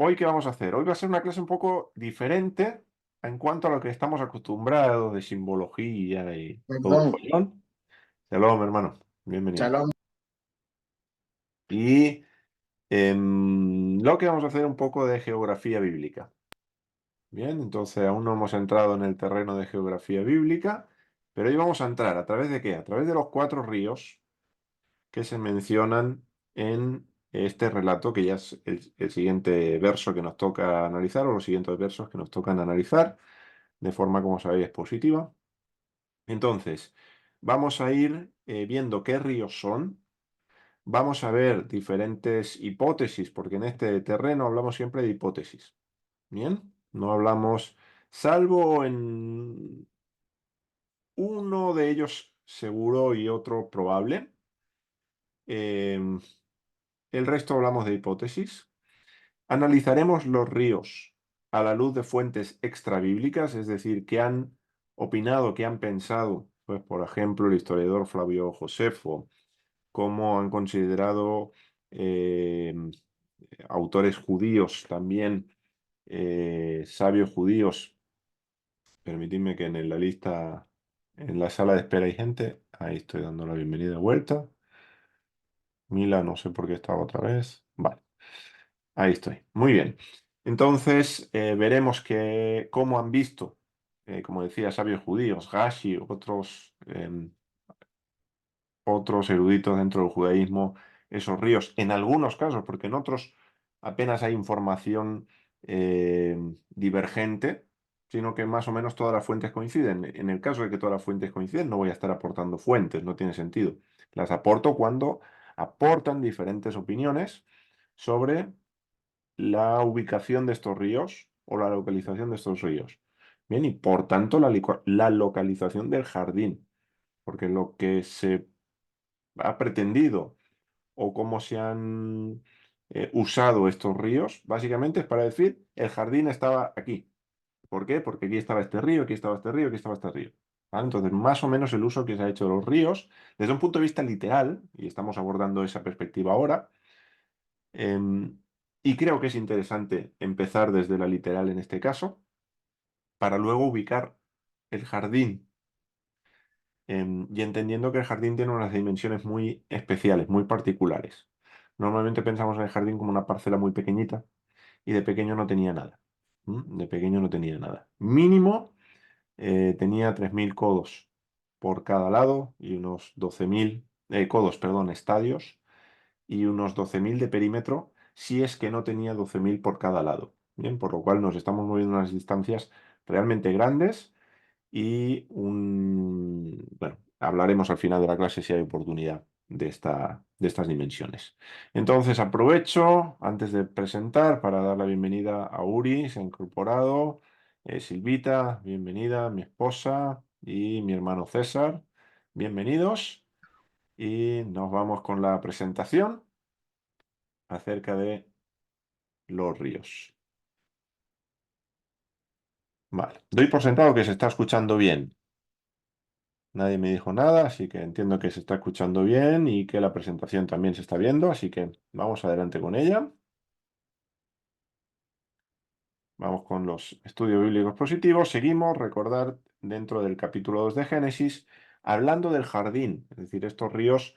¿hoy qué vamos a hacer? Hoy va a ser una clase un poco diferente en cuanto a lo que estamos acostumbrados de simbología y todo el Perdón, follón. Shalom, hermano. Bienvenido. Shalom. Y lo que vamos a hacer un poco de geografía bíblica. Bien, entonces aún no hemos entrado en el terreno de geografía bíblica, pero hoy vamos a entrar. ¿A través de qué? A través de los 4 ríos que se mencionan en este relato, que ya es el siguiente verso que nos toca analizar, o los siguientes versos que nos tocan analizar, de forma, como sabéis, positiva. Entonces, vamos a ir viendo qué ríos son. Vamos a ver diferentes hipótesis, porque en este terreno hablamos siempre de hipótesis. Bien, no hablamos, salvo en uno de ellos seguro y otro probable. em, el resto hablamos de hipótesis. Analizaremos los ríos a la luz de fuentes extrabíblicas, es decir, que han opinado, que han pensado, pues por ejemplo, el historiador Flavio Josefo, cómo han considerado eh, autores judíos también, sabios judíos. Permitidme que en la lista, en la sala de espera hay gente. Ahí estoy dando la bienvenida de vuelta. Mila, no sé por qué estaba otra vez. Vale. Ahí estoy. Muy bien. Entonces, veremos cómo han visto, como decía, sabios judíos, Rashi, otros eruditos dentro del judaísmo, esos ríos, en algunos casos, porque en otros apenas hay información divergente, sino que más o menos todas las fuentes coinciden. En el caso de que todas las fuentes coinciden, no voy a estar aportando fuentes, no tiene sentido. Las aporto cuando aportan diferentes opiniones sobre la ubicación de estos ríos o la localización de estos ríos. Bien, y por tanto la localización del jardín, porque lo que se ha pretendido o cómo se han usado estos ríos, básicamente es para decir, el jardín estaba aquí. ¿Por qué? Porque aquí estaba este río, aquí estaba este río, aquí estaba este río. ¿Vale? Entonces, más o menos el uso que se ha hecho de los ríos, desde un punto de vista literal, y estamos abordando esa perspectiva ahora, Em, y creo que es interesante empezar desde la literal en este caso, para luego ubicar el jardín, y entendiendo que el jardín tiene unas dimensiones muy especiales, muy particulares. Normalmente pensamos en el jardín como una parcela muy pequeñita y de pequeño no tenía nada. De pequeño no tenía nada. Mínimo tenía 3.000 codos por cada lado y unos 12.000 codos, perdón, estadios y unos 12.000 de perímetro, si es que no tenía 12.000 por cada lado. Bien, por lo cual nos estamos moviendo a unas distancias realmente grandes y bueno, hablaremos al final de la clase si hay oportunidad de estas dimensiones. Entonces aprovecho, antes de presentar, para dar la bienvenida a Uri, se ha incorporado, Silvita, bienvenida, mi esposa y mi hermano César, bienvenidos y nos vamos con la presentación acerca de los ríos. Vale, doy por sentado que se está escuchando bien. Nadie me dijo nada, así que entiendo que se está escuchando bien y que la presentación también se está viendo, así que vamos adelante con ella. Vamos con los estudios bíblicos positivos. Seguimos, recordar, dentro del capítulo 2 de Génesis, hablando del jardín. Es decir, estos ríos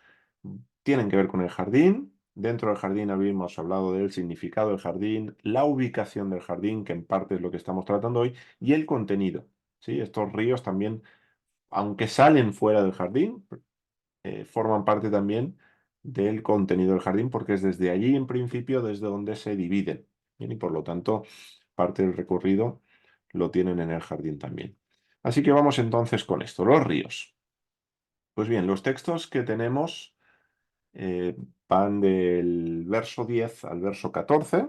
tienen que ver con el jardín. Dentro del jardín habíamos hablado del significado del jardín, la ubicación del jardín, que en parte es lo que estamos tratando hoy, y el contenido. ¿Sí? Estos ríos también, aunque salen fuera del jardín, forman parte también del contenido del jardín, porque es desde allí, en principio, desde donde se dividen. Bien, y por lo tanto, parte del recorrido lo tienen en el jardín también. Así que vamos entonces con esto, los ríos. Pues bien, los textos que tenemos eh, van del verso 10 al verso 14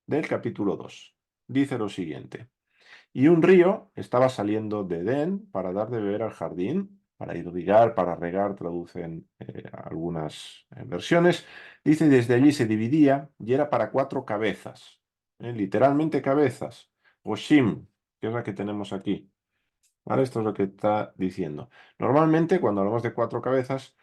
del capítulo 2. Dice lo siguiente. Y un río estaba saliendo de Edén para dar de beber al jardín, para irrigar, para regar, traducen algunas versiones. Dice, desde allí se dividía y era para 4 cabezas, literalmente cabezas, o shim, que es la que tenemos aquí. ¿Vale? Esto es lo que está diciendo. Normalmente, cuando hablamos de 4 cabezas,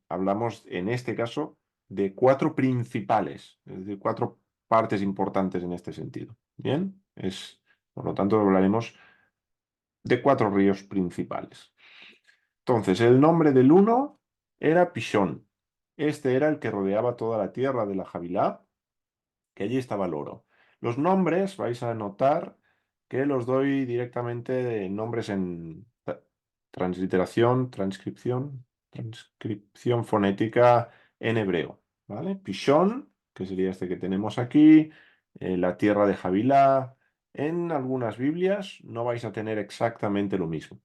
hablamos en este caso de 4 principales, es decir, 4 partes importantes en este sentido. Bien, por lo tanto, hablaremos de 4 ríos principales. Entonces, el nombre del uno era Pishón. Este era el que rodeaba toda la tierra de la Javilá, que allí estaba el oro. Los nombres vais a notar que los doy directamente de nombres en transcripción fonética en hebreo, ¿vale? Pishón, que sería este que tenemos aquí, la tierra de Javilá. En algunas Biblias no vais a tener exactamente lo mismo,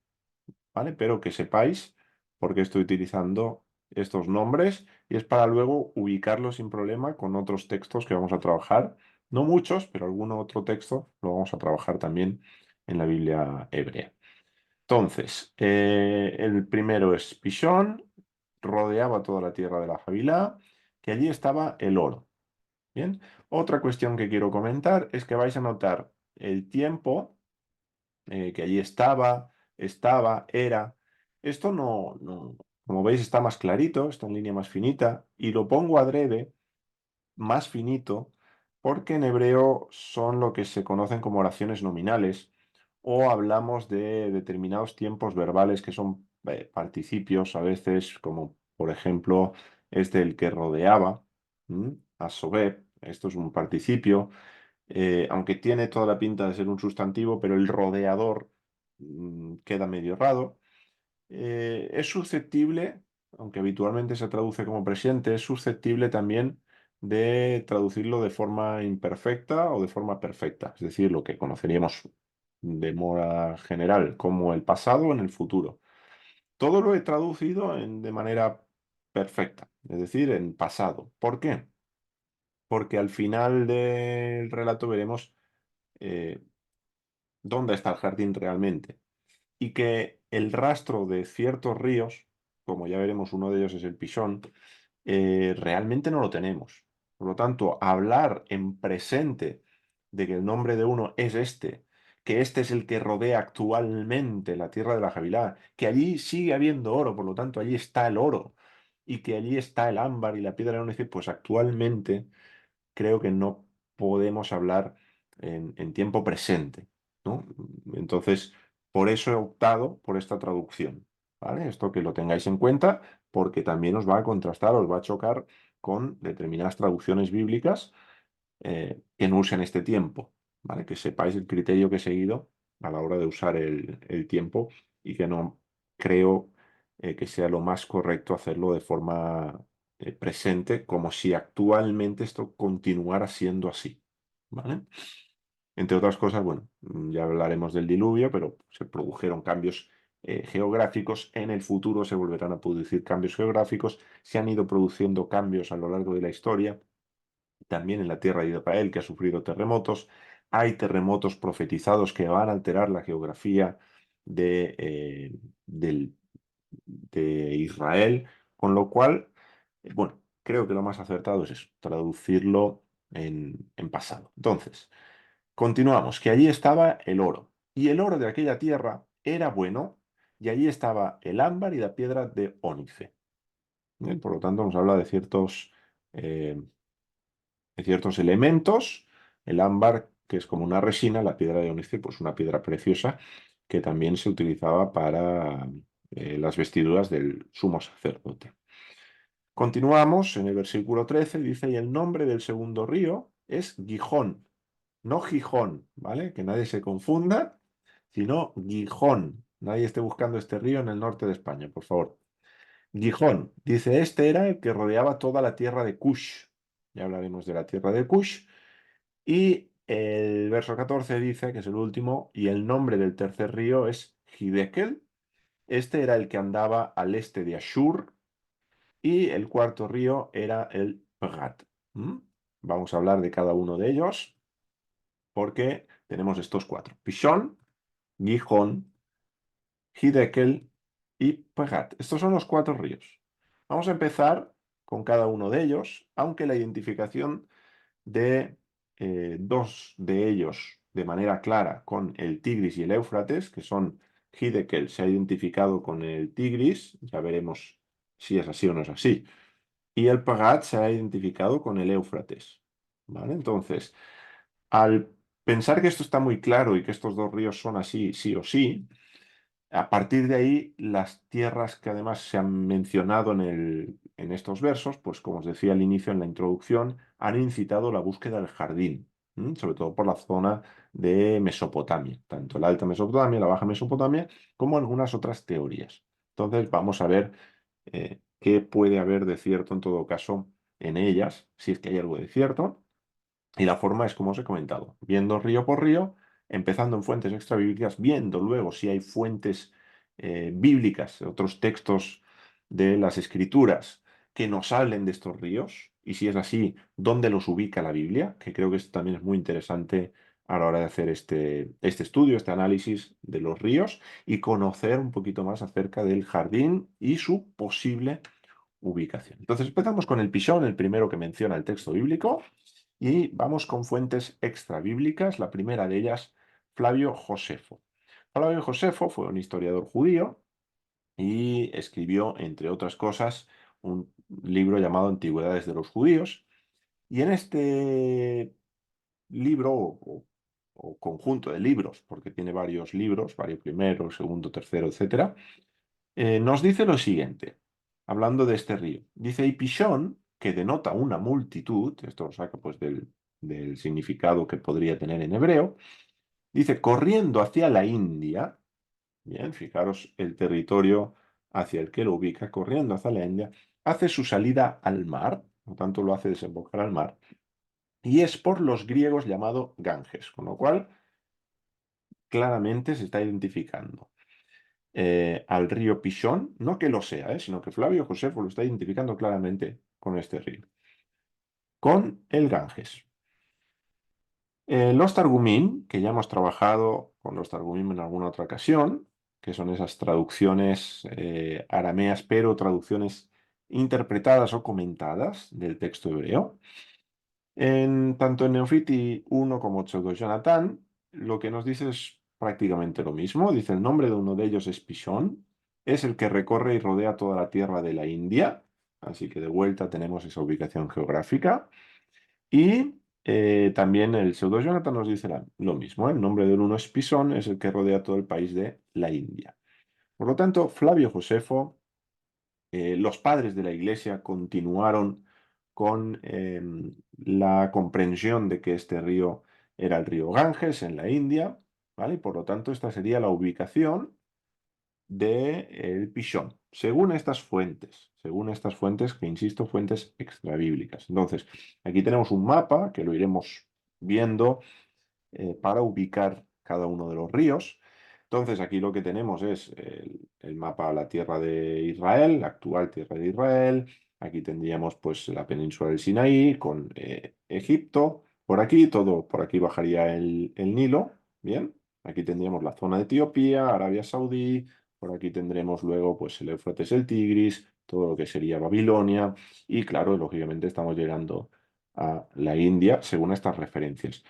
¿vale? Pero que sepáis por qué estoy utilizando estos nombres y es para luego ubicarlos sin problema con otros textos que vamos a trabajar. No muchos, pero algún otro texto lo vamos a trabajar también en la Biblia hebrea. Entonces, el primero es Pishón, rodeaba toda la tierra de la Javilá, que allí estaba el oro. Bien, otra cuestión que quiero comentar es que vais a notar el tiempo que allí estaba, era. Esto como veis, está más clarito, está en línea más finita, y lo pongo adrede más finito, porque en hebreo son lo que se conocen como oraciones nominales, o hablamos de determinados tiempos verbales que son participios a veces, como por ejemplo este el que rodeaba, asobeb, esto es un participio, aunque tiene toda la pinta de ser un sustantivo, pero el rodeador queda medio errado. Es susceptible, aunque habitualmente se traduce como presente, es susceptible también de traducirlo de forma imperfecta o de forma perfecta, es decir, lo que conoceríamos de moda general como el pasado en el futuro. Todo lo he traducido de manera perfecta, es decir, en pasado. ¿Por qué? Porque al final del relato veremos eh, dónde está el jardín realmente. Y que el rastro de ciertos ríos, como ya veremos, uno de ellos es el Pisón, realmente no lo tenemos. Por lo tanto, hablar en presente de que el nombre de uno es este, que este es el que rodea actualmente la tierra de la Javilá, que allí sigue habiendo oro, por lo tanto, allí está el oro, y que allí está el ámbar y la piedra de ónice, pues actualmente creo que no podemos hablar en tiempo presente, ¿no? Entonces, por eso he optado por esta traducción, ¿vale? Esto que lo tengáis en cuenta porque también os va a contrastar, os va a chocar con determinadas traducciones bíblicas que no usen este tiempo, ¿vale? Que sepáis el criterio que he seguido a la hora de usar el tiempo y que no creo que sea lo más correcto hacerlo de forma presente, como si actualmente esto continuara siendo así, ¿vale? Entre otras cosas, bueno, ya hablaremos del diluvio, pero se produjeron cambios geográficos. En el futuro se volverán a producir cambios geográficos. Se han ido produciendo cambios a lo largo de la historia, también en la tierra de Israel, que ha sufrido terremotos. Hay terremotos profetizados que van a alterar la geografía del de Israel, con lo cual, bueno, creo que lo más acertado es eso, traducirlo en pasado. Entonces, continuamos, que allí estaba el oro, y el oro de aquella tierra era bueno, y allí estaba el ámbar y la piedra de ónice. Bien, por lo tanto, nos habla eh, de ciertos elementos, el ámbar, que es como una resina, la piedra de ónice, pues una piedra preciosa, que también se utilizaba para las vestiduras del sumo sacerdote. Continuamos en el versículo 13, dice, y el nombre del segundo río es Gijón, no Gijón, ¿vale? Que nadie se confunda, sino Gijón. Nadie esté buscando este río en el norte de España, por favor. Gijón, dice, este era el que rodeaba toda la tierra de Cush. Ya hablaremos de la tierra de Cush. Y el verso 14 dice, que es el último, y el nombre del tercer río es Hidekel. Este era el que andaba al este de Ashur. Y el cuarto río era el Prat. Vamos a hablar de cada uno de ellos porque tenemos estos 4. Pishón, Gijón, Hidekel y Prat. Estos son los 4 ríos. Vamos a empezar con cada uno de ellos, aunque la identificación de 2 de ellos de manera clara con el Tigris y el Éufrates, que son Hidekel se ha identificado con el Tigris, ya veremos si es así o no es así. Y el Pagat se ha identificado con el Éufrates. ¿vale? Entonces, al pensar que esto está muy claro y que estos dos ríos son así, sí o sí, a partir de ahí, las tierras que además se han mencionado en estos versos, pues como os decía al inicio en la introducción, han incitado la búsqueda del jardín, sobre todo por la zona de Mesopotamia, tanto la Alta Mesopotamia, la Baja Mesopotamia, como algunas otras teorías. Entonces vamos a ver qué puede haber de cierto en todo caso en ellas, si es que hay algo de cierto. Y la forma es como os he comentado, viendo río por río, empezando en fuentes extrabíblicas, viendo luego si hay fuentes bíblicas, otros textos de las escrituras que nos hablen de estos ríos, y si es así, dónde los ubica la Biblia, que creo que esto también es muy interesante a la hora de hacer este estudio, este análisis de los ríos y conocer un poquito más acerca del jardín y su posible ubicación. Entonces empezamos con el Pisón, el primero que menciona el texto bíblico, y vamos con fuentes extrabíblicas. La primera de ellas, Flavio Josefo. Flavio Josefo fue un historiador judío y escribió, entre otras cosas, un libro llamado Antigüedades de los Judíos. Y en este libro o conjunto de libros, porque tiene varios libros, varios primeros, segundo, tercero, etcétera, nos dice lo siguiente, hablando de este río. Dice, y Pishón, que denota una multitud, esto lo saca pues del significado que podría tener en hebreo, dice, corriendo hacia la India, bien, fijaros el territorio hacia el que lo ubica, corriendo hacia la India, hace su salida al mar, por lo tanto lo hace desembocar al mar, y es por los griegos llamado Ganges, con lo cual claramente se está identificando al río Pishón, no que lo sea, sino que Flavio Josefo lo está identificando claramente con este río, con el Ganges. Los Targumín, que ya hemos trabajado con los Targumín en alguna otra ocasión, que son esas traducciones arameas, pero traducciones interpretadas o comentadas del texto hebreo. Tanto en Neofiti 1 como Pseudo Jonathan, lo que nos dice es prácticamente lo mismo. Dice el nombre de uno de ellos es Pishón, es el que recorre y rodea toda la tierra de la India, así que de vuelta tenemos esa ubicación geográfica. Y también el Pseudo Jonathan nos dice lo mismo, el nombre del uno es Pisón, es el que rodea todo el país de la India. Por lo tanto, Flavio Josefo, los padres de la Iglesia continuaron con la comprensión de que este río era el río Ganges en la India, ¿vale? Y por lo tanto, esta sería la ubicación del Pishón, según estas fuentes que, insisto, fuentes extrabíblicas. Entonces, aquí tenemos un mapa que lo iremos viendo para ubicar cada uno de los ríos. Entonces, aquí lo que tenemos es el mapa de la tierra de Israel, la actual tierra de Israel. Aquí tendríamos pues la península del Sinaí con Egipto. Por aquí, todo, por aquí bajaría el Nilo. Bien, aquí tendríamos la zona de Etiopía, Arabia Saudí. Por aquí tendremos luego pues el Éufrates, el Tigris, todo lo que sería Babilonia. Y claro, lógicamente estamos llegando a la India según estas referencias.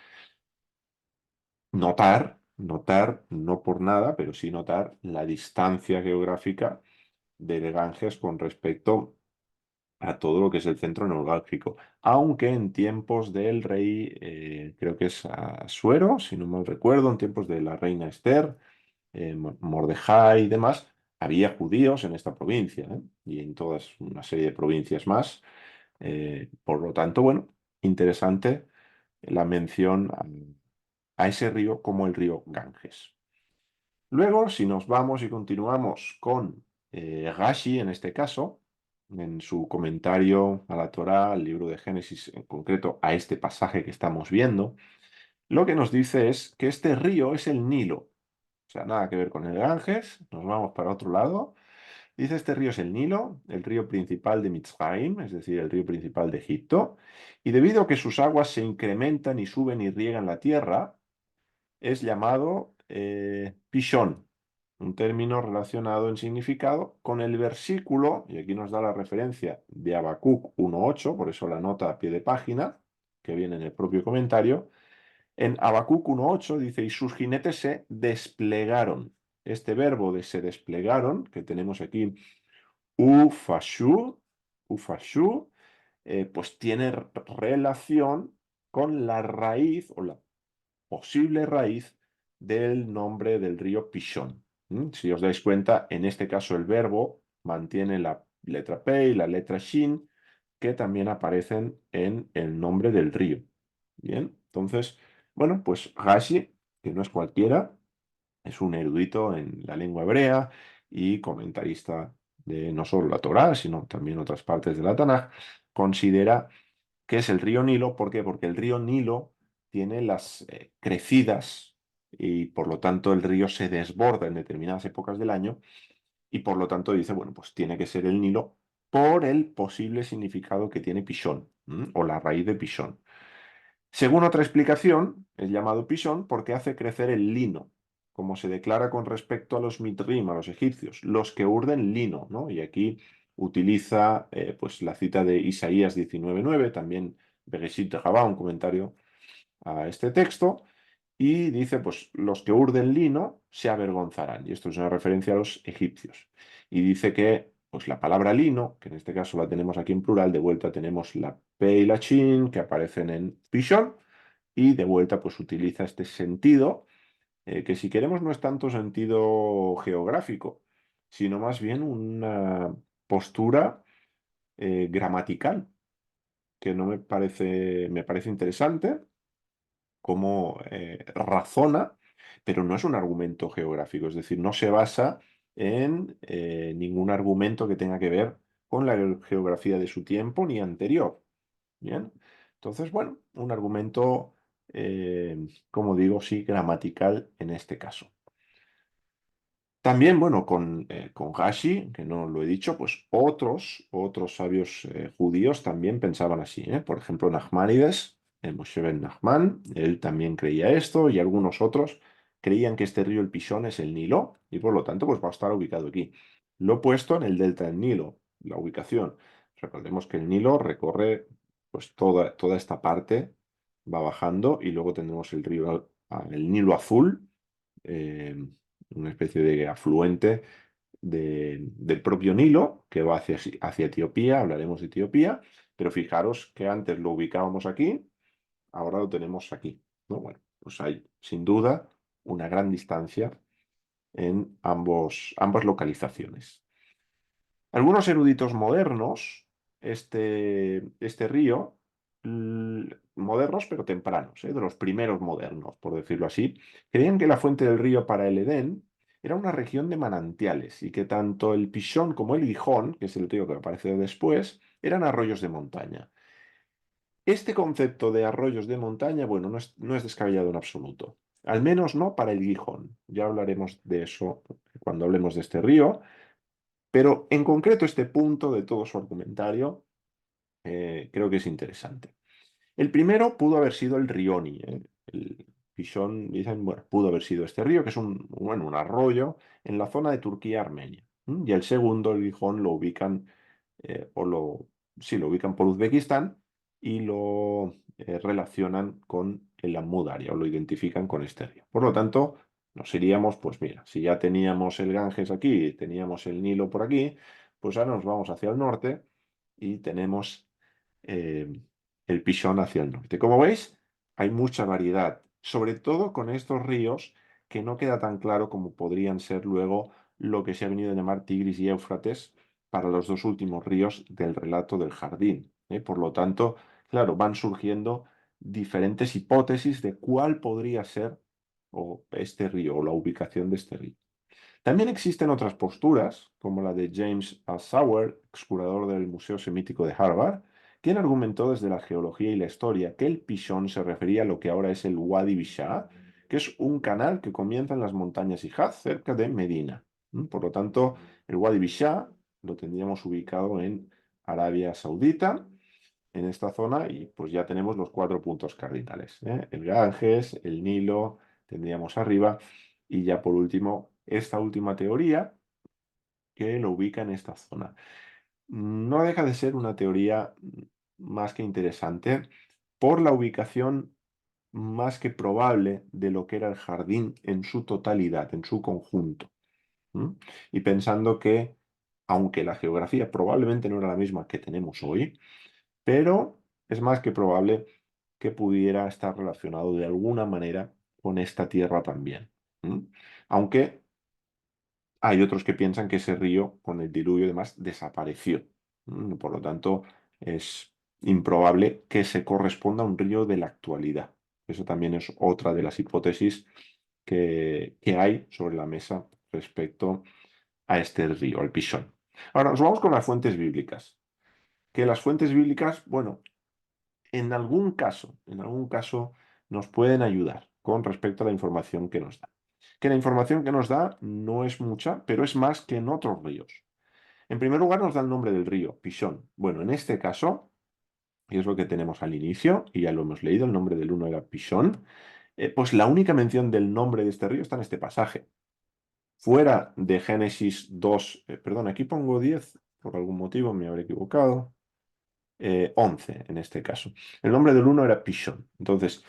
Notar, no por nada, pero sí notar la distancia geográfica del Ganges con respecto a todo lo que es el centro neurálgico. Aunque en tiempos del rey, creo que es Asuero, si no mal recuerdo, en tiempos de la reina Esther, Mordejai y demás, había judíos en esta provincia, y en todas una serie de provincias más. Por lo tanto, bueno, interesante la mención a ese río como el río Ganges. Luego, si nos vamos y continuamos con Rashi, en este caso, en su comentario a la Torá, al libro de Génesis, en concreto a este pasaje que estamos viendo, lo que nos dice es que este río es el Nilo. O sea, nada que ver con el Ganges, nos vamos para otro lado. Dice, este río es el Nilo, el río principal de Mitzrayim, es decir, el río principal de Egipto, y debido a que sus aguas se incrementan y suben y riegan la tierra, es llamado Pishón, un término relacionado en significado con el versículo, y aquí nos da la referencia de Habacuc 1.8, por eso la nota a pie de página, que viene en el propio comentario. En Habacuc 1.8 dice, y sus jinetes se desplegaron. Este verbo de se desplegaron, que tenemos aquí, ufashu, pues tiene relación con la raíz o la posible raíz del nombre del río Pishón. Si os dais cuenta, en este caso el verbo mantiene la letra P y la letra Shin, que también aparecen en el nombre del río. Bien, entonces, bueno, pues Rashi, que no es cualquiera, es un erudito en la lengua hebrea y comentarista de no solo la Torá, sino también otras partes de la Tanaj, considera que es el río Nilo. ¿Por qué? Porque el río Nilo tiene las crecidas y por lo tanto el río se desborda en determinadas épocas del año y por lo tanto dice, bueno, pues tiene que ser el Nilo por el posible significado que tiene Pishón, o la raíz de Pishón. Según otra explicación, es llamado Pisón porque hace crecer el lino, como se declara con respecto a los mitrim, a los egipcios, los que urden lino, ¿no? Y aquí utiliza pues la cita de Isaías 19:9, también Bereshit Rabá, un comentario a este texto, y dice, pues los que urden lino se avergonzarán, y esto es una referencia a los egipcios. Y dice que pues la palabra lino, que en este caso la tenemos aquí en plural, de vuelta tenemos la P y la Shin que aparecen en Pishon, y de vuelta pues utiliza este sentido, que si queremos no es tanto sentido geográfico, sino más bien una postura gramatical, que no me parece interesante cómo razona, pero no es un argumento geográfico, es decir, no se basa en ningún argumento que tenga que ver con la geografía de su tiempo ni anterior. Bien, entonces, bueno, un argumento, como digo, sí, gramatical en este caso. También, bueno, con Rashi, que no lo he dicho, pues otros sabios judíos también pensaban así, ¿eh? Por ejemplo, Nachmanides, el Moshe ben Nachman, él también creía esto, y algunos otros creían que este río, el Pishón, es el Nilo, y por lo tanto, pues va a estar ubicado aquí. Lo he puesto en el delta del Nilo, la ubicación. Recordemos que el Nilo recorre pues toda esta parte, va bajando, y luego tendremos el río, el Nilo Azul, eh, una especie de afluente del propio Nilo que va hacia Etiopía, hablaremos de Etiopía, pero fijaros que antes lo ubicábamos aquí, ahora lo tenemos aquí, ¿no? Bueno, pues hay sin duda una gran distancia en ambas localizaciones. Algunos eruditos modernos, este río, modernos pero tempranos, de los primeros modernos, por decirlo así, creían que la fuente del río para el Edén era una región de manantiales y que tanto el Pishón como el Gijón, que es el río que aparece después, eran arroyos de montaña. Este concepto de arroyos de montaña, bueno, no es descabellado en absoluto, al menos no para el Gijón. Ya hablaremos de eso cuando hablemos de este río. Pero en concreto este punto de todo su argumentario creo que es interesante. El primero pudo haber sido el Rioni. El Pishón, dicen, bueno, pudo haber sido este río, que es un arroyo en la zona de Turquía-Armenia. Y el segundo, el Gijón, lo ubican, sí, lo ubican por Uzbekistán y lo relacionan con el Amudarya o lo identifican con este río. Por lo tanto, nos iríamos, pues mira, si ya teníamos el Ganges aquí, teníamos el Nilo por aquí, pues ahora nos vamos hacia el norte y tenemos eh, el Pishón hacia el norte. Como veis, hay mucha variedad, sobre todo con estos ríos que no queda tan claro como podrían ser luego lo que se ha venido a llamar Tigris y Éufrates para los dos últimos ríos del relato del jardín. Por lo tanto, claro, van surgiendo diferentes hipótesis de cuál podría ser este río o la ubicación de este río. También existen otras posturas, como la de James A. Sauer, excurador del Museo Semítico de Harvard, quien argumentó desde la geología y la historia que el Pishón se refería a lo que ahora es el Wadi Bishá, que es un canal que comienza en las montañas Hijaz, cerca de Medina. Por lo tanto, el Wadi Bishá lo tendríamos ubicado en Arabia Saudita, en esta zona, y pues ya tenemos los 4 puntos cardinales, ¿eh? El Ganges, el Nilo, tendríamos arriba, y ya por último, esta última teoría que lo ubica en esta zona. No deja de ser una teoría más que interesante por la ubicación más que probable de lo que era el jardín en su totalidad, en su conjunto. Y pensando que, aunque la geografía probablemente no era la misma que tenemos hoy, pero es más que probable que pudiera estar relacionado de alguna manera con esta tierra también. Aunque hay otros que piensan que ese río, con el diluvio y demás, desapareció. Por lo tanto, es improbable que se corresponda a un río de la actualidad. Eso también es otra de las hipótesis que hay sobre la mesa respecto a este río, al Pishón. Ahora, nos vamos con las fuentes bíblicas. Que las fuentes bíblicas, bueno, en algún caso nos pueden ayudar con respecto a la información que nos da. Que la información que nos da no es mucha, pero es más que en otros ríos. En primer lugar, nos da el nombre del río, Pishón. Bueno, en este caso, y es lo que tenemos al inicio, y ya lo hemos leído, el nombre del uno era Pishón, pues la única mención del nombre de este río está en este pasaje. Fuera de Génesis 2, perdón, aquí pongo 10, por algún motivo me habré equivocado. 11 en este caso. El nombre del uno era Pishón. Entonces,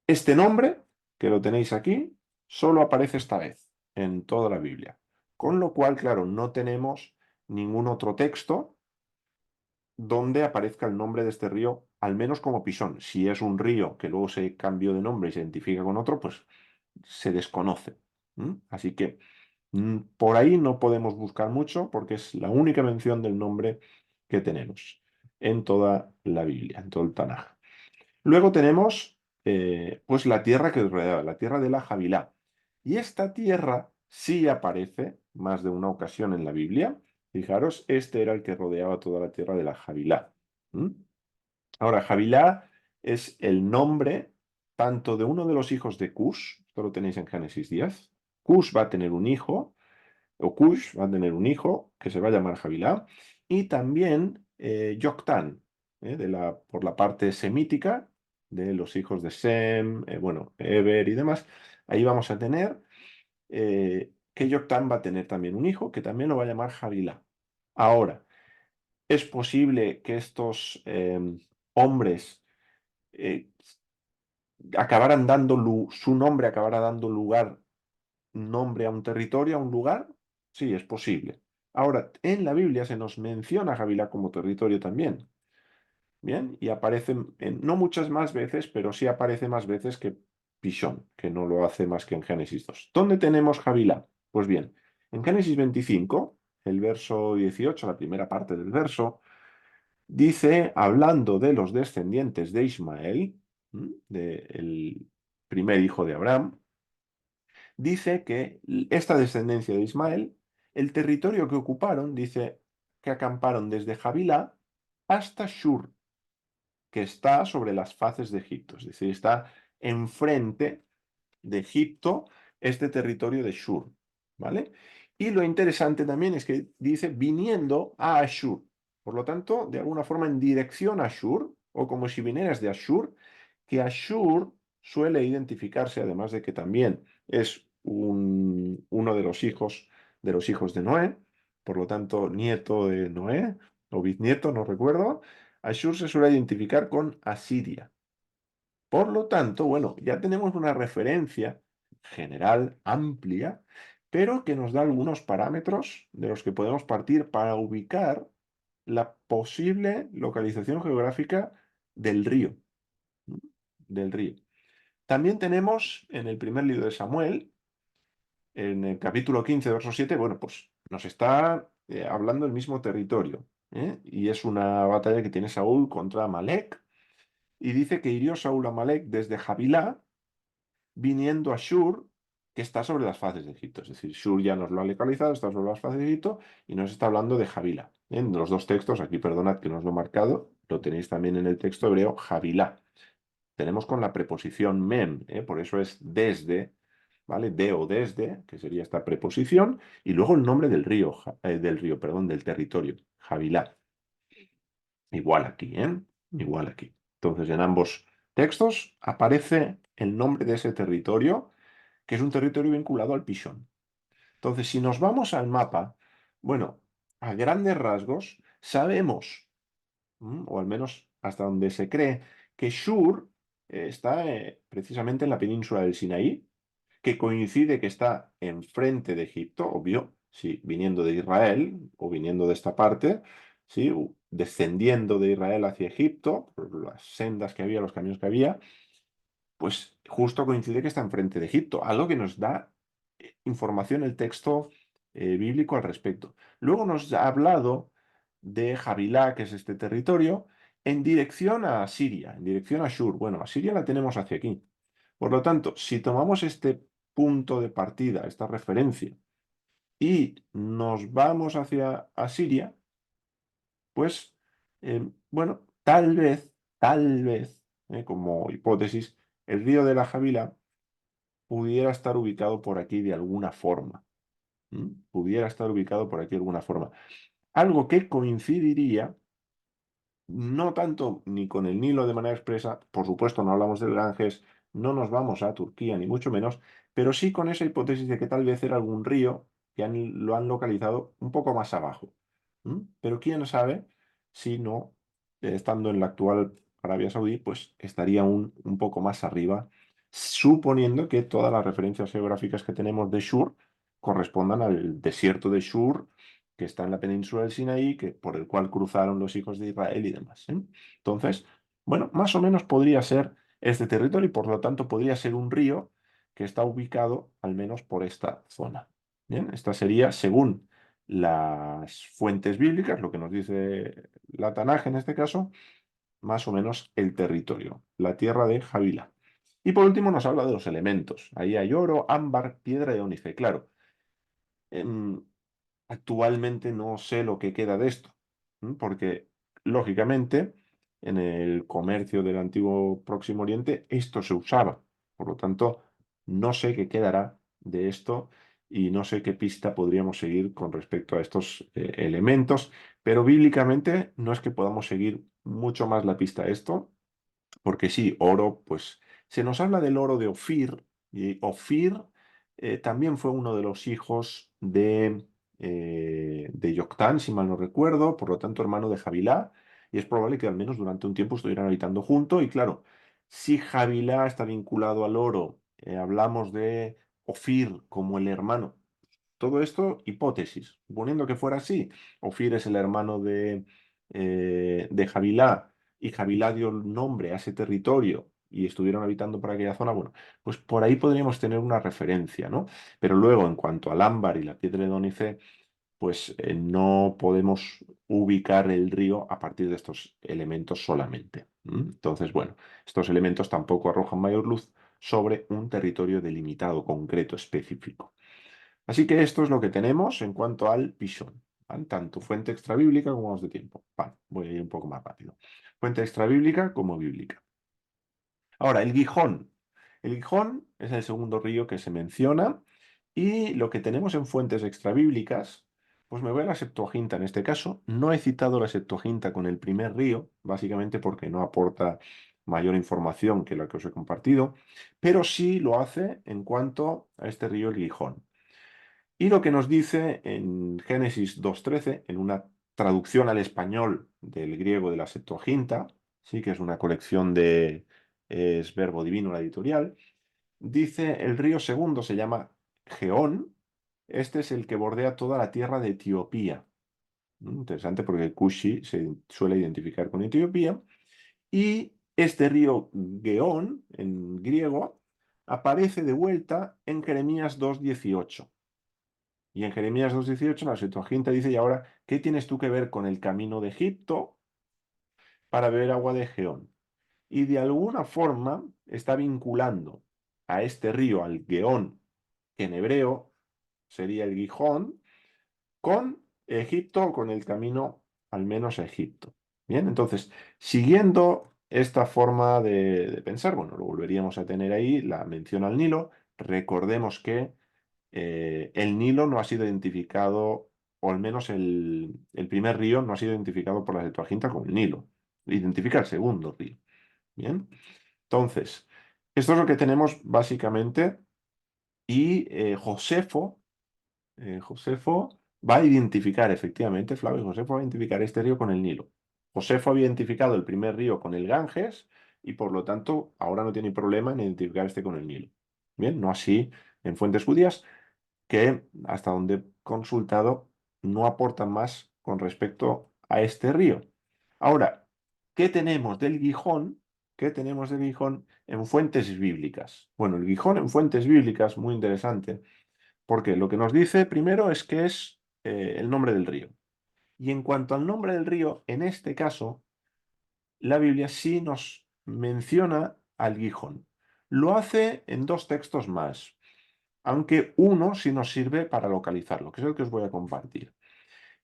este nombre, que lo tenéis aquí, solo aparece esta vez en toda la Biblia. Con lo cual, claro, no tenemos ningún otro texto donde aparezca el nombre de este río, al menos como Pisón. Si es un río que luego se cambió de nombre y se identifica con otro, pues se desconoce. Así que por ahí no podemos buscar mucho porque es la única mención del nombre que tenemos en toda la Biblia, en todo el Tanaj. Luego tenemos pues la tierra que rodeaba, la tierra de la Javilá. Y esta tierra sí aparece más de una ocasión en la Biblia. Fijaros, este era el que rodeaba toda la tierra de la Javilá. ¿Mm? Ahora, Javilá es el nombre tanto de uno de los hijos de Cush, esto lo tenéis en Génesis 10. Cush va a tener un hijo, o Cush va a tener un hijo que se va a llamar Javilá, y también Yoctán, por la parte semítica de los hijos de Sem, bueno, Eber y demás. Ahí vamos a tener que Yoctán va a tener también un hijo que también lo va a llamar Javilá. Ahora, es posible que estos hombres eh, acabaran dando su nombre acabara dando nombre a un territorio, a un lugar. Sí, es posible. Ahora, en la Biblia se nos menciona Javilá como territorio también. Bien, y aparece no muchas más veces, pero sí aparece más veces que Pishón, que no lo hace más que en Génesis 2. ¿Dónde tenemos Javilá? Pues bien, en Génesis 25, el verso 18, la primera parte del verso, dice, hablando de los descendientes de Ismael, del primer hijo de Abraham, dice que esta descendencia de Ismael, el territorio que ocuparon, dice que acamparon desde Javilá hasta Shur, que está sobre las faces de Egipto, es decir, está enfrente de Egipto este territorio de Shur, ¿vale? Y lo interesante también es que dice viniendo a Ashur, por lo tanto, de alguna forma en dirección a Ashur, o como si vinieras de Ashur, que Ashur suele identificarse, además de que también es uno de los hijos de Noé, por lo tanto, nieto de Noé, o bisnieto, no recuerdo. Ashur se suele identificar con Asiria. Por lo tanto, bueno, ya tenemos una referencia general amplia, pero que nos da algunos parámetros de los que podemos partir para ubicar la posible localización geográfica del río. ¿Mm? Del río. También tenemos en el primer libro de Samuel, en el capítulo 15, verso 7, bueno, pues nos está hablando del mismo territorio. Y es una batalla que tiene Saúl contra Amalek. Y dice que hirió Saúl a Amalek desde Javilá, viniendo a Shur, que está sobre las faces de Egipto. Es decir, Shur ya nos lo ha localizado, está sobre las faces de Egipto y nos está hablando de Javilá. En los dos textos, aquí perdonad que no os lo he marcado, lo tenéis también en el texto hebreo, Javilá. Tenemos con la preposición mem, por eso es desde, ¿vale? De o desde, que sería esta preposición, y luego el nombre perdón, del territorio, Javilá. Igual aquí, ¿eh? Igual aquí. Entonces, en ambos textos aparece el nombre de ese territorio, que es un territorio vinculado al Pishón. Entonces, si nos vamos al mapa, bueno, a grandes rasgos, sabemos, o al menos hasta donde se cree, que Shur está precisamente en la península del Sinaí, que coincide que está enfrente de Egipto, obvio, sí, viniendo de Israel o viniendo de esta parte, ¿sí? descendiendo de Israel hacia Egipto, por las sendas que había, los caminos que había, pues justo coincide que está enfrente de Egipto, algo que nos da información el texto bíblico al respecto. Luego nos ha hablado de Javilá, que es este territorio, en dirección a Siria, en dirección a Shur. Bueno, a Siria la tenemos hacia aquí. Por lo tanto, si tomamos este punto de partida, esta referencia, y nos vamos hacia Asiria, pues, bueno, tal vez, como hipótesis, el río de la Javila pudiera estar ubicado por aquí de alguna forma. Pudiera estar ubicado por aquí de alguna forma. Algo que coincidiría no tanto ni con el Nilo de manera expresa, por supuesto no hablamos del Ganges, no nos vamos a Turquía ni mucho menos, pero sí con esa hipótesis de que tal vez era algún río que lo han localizado un poco más abajo. Pero quién sabe si no, estando en la actual Arabia Saudí, pues estaría un poco más arriba, suponiendo que todas las referencias geográficas que tenemos de Shur correspondan al desierto de Shur que está en la península del Sinaí, por el cual cruzaron los hijos de Israel y demás. Entonces, bueno, más o menos podría ser este territorio y por lo tanto podría ser un río que está ubicado al menos por esta zona. Bien, esta sería, según las fuentes bíblicas, lo que nos dice la Tanaj en este caso, más o menos el territorio, la tierra de Javila. Y por último nos habla de los elementos. Ahí hay oro, ámbar, piedra y ónice. Claro, em, actualmente no sé lo que queda de esto, porque lógicamente en el comercio del antiguo Próximo Oriente esto se usaba. Por lo tanto, no sé qué quedará de esto y no sé qué pista podríamos seguir con respecto a estos elementos, pero bíblicamente no es que podamos seguir mucho más la pista a esto, porque sí, oro, pues se nos habla del oro de Ofir, y Ofir también fue uno de los hijos de Yoctán, si mal no recuerdo, por lo tanto hermano de Javilá, y es probable que al menos durante un tiempo estuvieran habitando juntos, y claro, si Javilá está vinculado al oro, hablamos de Ofir como el hermano. Todo esto, hipótesis. Suponiendo que fuera así, Ofir es el hermano de Javilá y Javilá dio el nombre a ese territorio y estuvieron habitando por aquella zona, bueno, pues por ahí podríamos tener una referencia, ¿no? Pero luego, en cuanto al ámbar y la piedra de ónice, pues no podemos ubicar el río a partir de estos elementos solamente. Entonces, bueno, estos elementos tampoco arrojan mayor luz sobre un territorio delimitado, concreto, específico. Así que esto es lo que tenemos en cuanto al Pishon, ¿vale? Tanto fuente extrabíblica como vamos de tiempo. Vale, voy a ir un poco más rápido. Fuente extrabíblica como bíblica. Ahora, el Gijón. El Gijón es el segundo río que se menciona y lo que tenemos en fuentes extrabíblicas, pues me voy a la Septuaginta en este caso. No he citado la Septuaginta con el primer río, básicamente porque no aporta mayor información que la que os he compartido, pero sí lo hace en cuanto a este río, el Gijón. Y lo que nos dice en Génesis 2.13, en una traducción al español del griego de la Septuaginta, sí que es una colección de, es Verbo Divino la editorial, dice el río segundo se llama Geón, este es el que bordea toda la tierra de Etiopía. Interesante porque Kushi se suele identificar con Etiopía. Y este río Geón, en griego, aparece de vuelta en Jeremías 2.18. Y en Jeremías 2.18 la Septuaginta dice, y ahora, ¿qué tienes tú que ver con el camino de Egipto para beber agua de Geón? Y de alguna forma está vinculando a este río, al Geón, que en hebreo sería el Gijón, con Egipto, con el camino al menos a Egipto. Bien, entonces, siguiendo esta forma de pensar, bueno, lo volveríamos a tener ahí, la mención al Nilo. Recordemos que el Nilo no ha sido identificado, o al menos el primer río no ha sido identificado por la Septuaginta como el Nilo. Identifica el segundo río. Bien. Entonces, esto es lo que tenemos básicamente. Y Josefo va a identificar, efectivamente, Flavio Josefo va a identificar este río con el Nilo. Josefo había identificado el primer río con el Ganges y por lo tanto ahora no tiene problema en identificar este con el Nilo. Bien, no así en fuentes judías que hasta donde he consultado no aportan más con respecto a este río. Ahora, ¿qué tenemos del Gijón? ¿Qué tenemos del Gijón en fuentes bíblicas? Bueno, el Gijón en fuentes bíblicas, muy interesante, porque lo que nos dice primero es que es el nombre del río. Y en cuanto al nombre del río, en este caso, la Biblia sí nos menciona al Gijón. Lo hace en dos textos más, aunque uno sí nos sirve para localizarlo, que es el que os voy a compartir.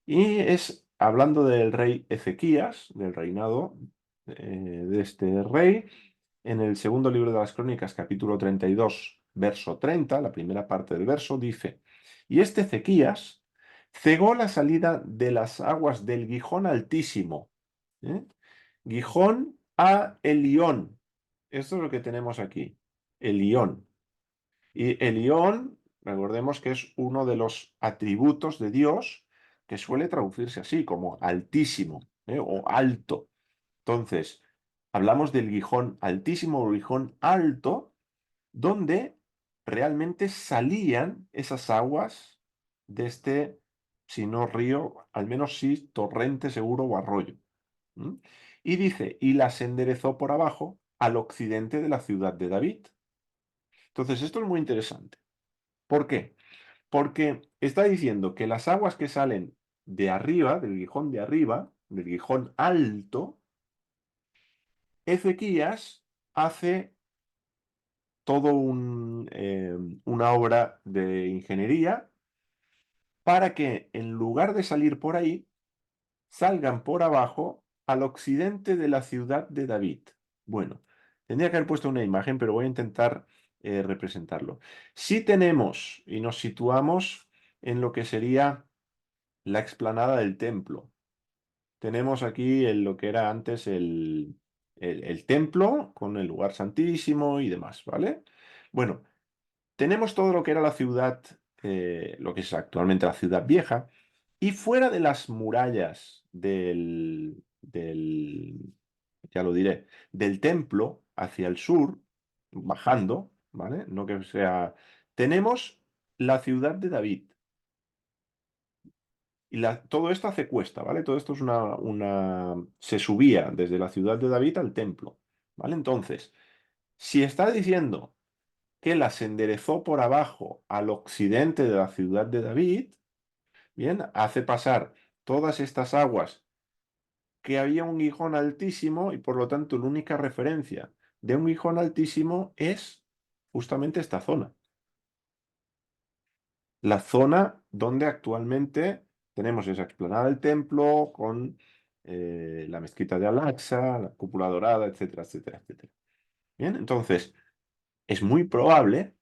Y es hablando del rey Ezequías, del reinado de este rey, en el segundo libro de las Crónicas, capítulo 32, verso 30, la primera parte del verso, dice, y este Ezequías cegó la salida de las aguas del Gijón Altísimo. ¿eh? Gijón a Elión. Esto es lo que tenemos aquí, Elión. Y Elión, recordemos que es uno de los atributos de Dios que suele traducirse así, como altísimo, o alto. Entonces, hablamos del Gijón altísimo o Gijón alto, donde realmente salían esas aguas de este, si no río, al menos sí torrente seguro o arroyo. ¿m? Y dice, y las enderezó por abajo al occidente de la ciudad de David. Entonces, esto es muy interesante. ¿Por qué? Porque está diciendo que las aguas que salen de arriba, del Gijón de arriba, del Gijón alto, Ezequías hace todo una obra de ingeniería para que en lugar de salir por ahí, salgan por abajo al occidente de la ciudad de David. Bueno, tendría que haber puesto una imagen, pero voy a intentar representarlo. Si tenemos y nos situamos en lo que sería la explanada del templo, tenemos aquí lo que era antes el templo con el lugar santísimo y demás, ¿vale? Bueno, tenemos todo lo que era la ciudad, lo que es actualmente la ciudad vieja, y fuera de las murallas ya lo diré, del templo hacia el sur, bajando, ¿vale? No que sea, tenemos la ciudad de David. Y todo esto hace cuesta, ¿vale? Todo esto es se subía desde la ciudad de David al templo, ¿vale? Entonces, si está diciendo que las enderezó por abajo al occidente de la ciudad de David, bien, hace pasar todas estas aguas que había un Gijón altísimo y por lo tanto la única referencia de un Gijón altísimo es justamente esta zona. La zona donde actualmente tenemos esa explanada del templo con la mezquita de Al-Aqsa, la cúpula dorada, etcétera, etcétera, etcétera. Bien, entonces es muy probable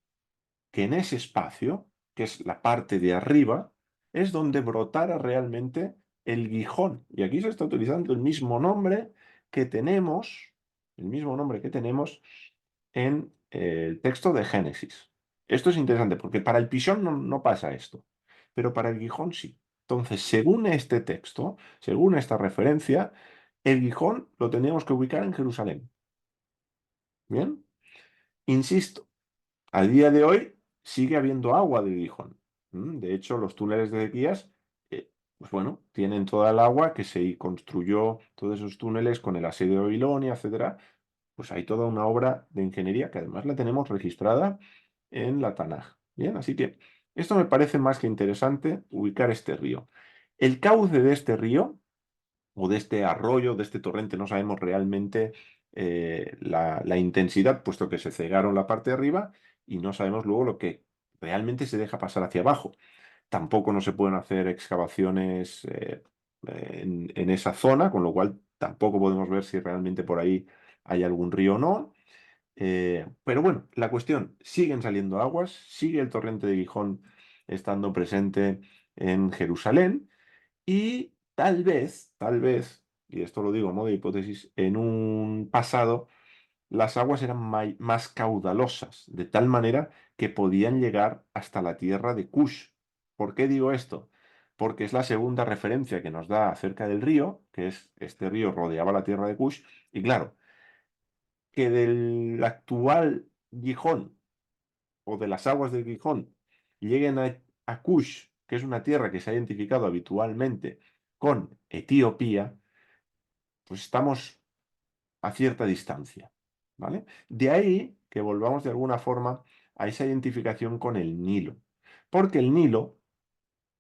que en ese espacio, que es la parte de arriba, es donde brotara realmente el Gijón. Y aquí se está utilizando el mismo nombre que tenemos en el texto de Génesis. Esto es interesante porque para el Pisón no pasa esto, pero para el Gijón sí. Entonces, según este texto, según esta referencia, el Gijón lo tendríamos que ubicar en Jerusalén. ¿Bien? Insisto, a día de hoy sigue habiendo agua de Gijón. De hecho, los túneles de Ezequías, pues bueno, tienen toda el agua que se construyó, todos esos túneles con el asedio de Babilonia, etcétera. Pues hay toda una obra de ingeniería que además la tenemos registrada en la Tanaj. Bien, así que esto me parece más que interesante, ubicar este río. El cauce de este río o de este arroyo, de este torrente, no sabemos realmente la intensidad, puesto que se cegaron la parte de arriba y no sabemos luego lo que realmente se deja pasar hacia abajo. Tampoco no se pueden hacer excavaciones en esa zona, con lo cual tampoco podemos ver si realmente por ahí hay algún río o no. Pero bueno, la cuestión, siguen saliendo aguas, sigue el torrente de Gijón estando presente en Jerusalén. Y tal vez, y esto lo digo a modo de hipótesis, en un pasado las aguas eran más caudalosas, de tal manera que podían llegar hasta la tierra de Cush. ¿Por qué digo esto? Porque es la segunda referencia que nos da acerca del río, que es este río rodeaba la tierra de Cush, y claro, que del actual Gijón o de las aguas del Gijón lleguen a Kush, que es una tierra que se ha identificado habitualmente con Etiopía, pues estamos a cierta distancia, ¿vale? De ahí que volvamos de alguna forma a esa identificación con el Nilo, porque el Nilo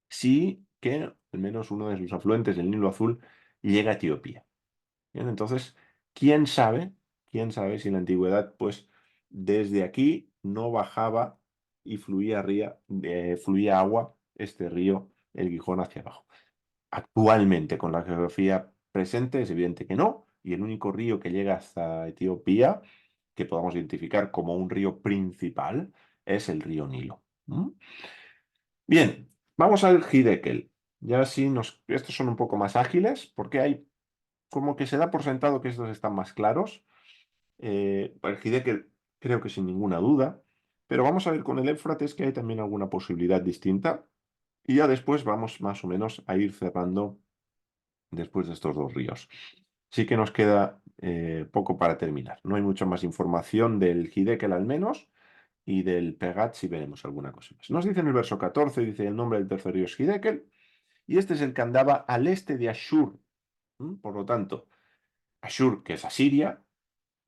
sí que, al menos uno de sus afluentes, el Nilo Azul, llega a Etiopía. Bien, entonces, ¿quién sabe? ¿Quién sabe si en la antigüedad, pues, desde aquí no bajaba y fluía agua, este río, el Gijón, hacia abajo? Actualmente, con la geografía presente, es evidente que no, y el único río que llega hasta Etiopía, que podamos identificar como un río principal, es el río Nilo. ¿Mm? Bien, vamos al Hiddekel. Ya sí, estos son un poco más ágiles, porque hay como que se da por sentado que estos están más claros. El Hiddekel creo que sin ninguna duda, pero vamos a ver con el Éufrates que hay también alguna posibilidad distinta, y ya después vamos más o menos a ir cerrando después de estos dos ríos. Sí que nos queda poco para terminar. No hay mucha más información del Hiddekel al menos, y del Pegat si veremos alguna cosa más. Nos dice en el verso 14, dice el nombre del tercer río es Hiddekel, y este es el que andaba al este de Ashur. Por lo tanto, Ashur, que es Asiria,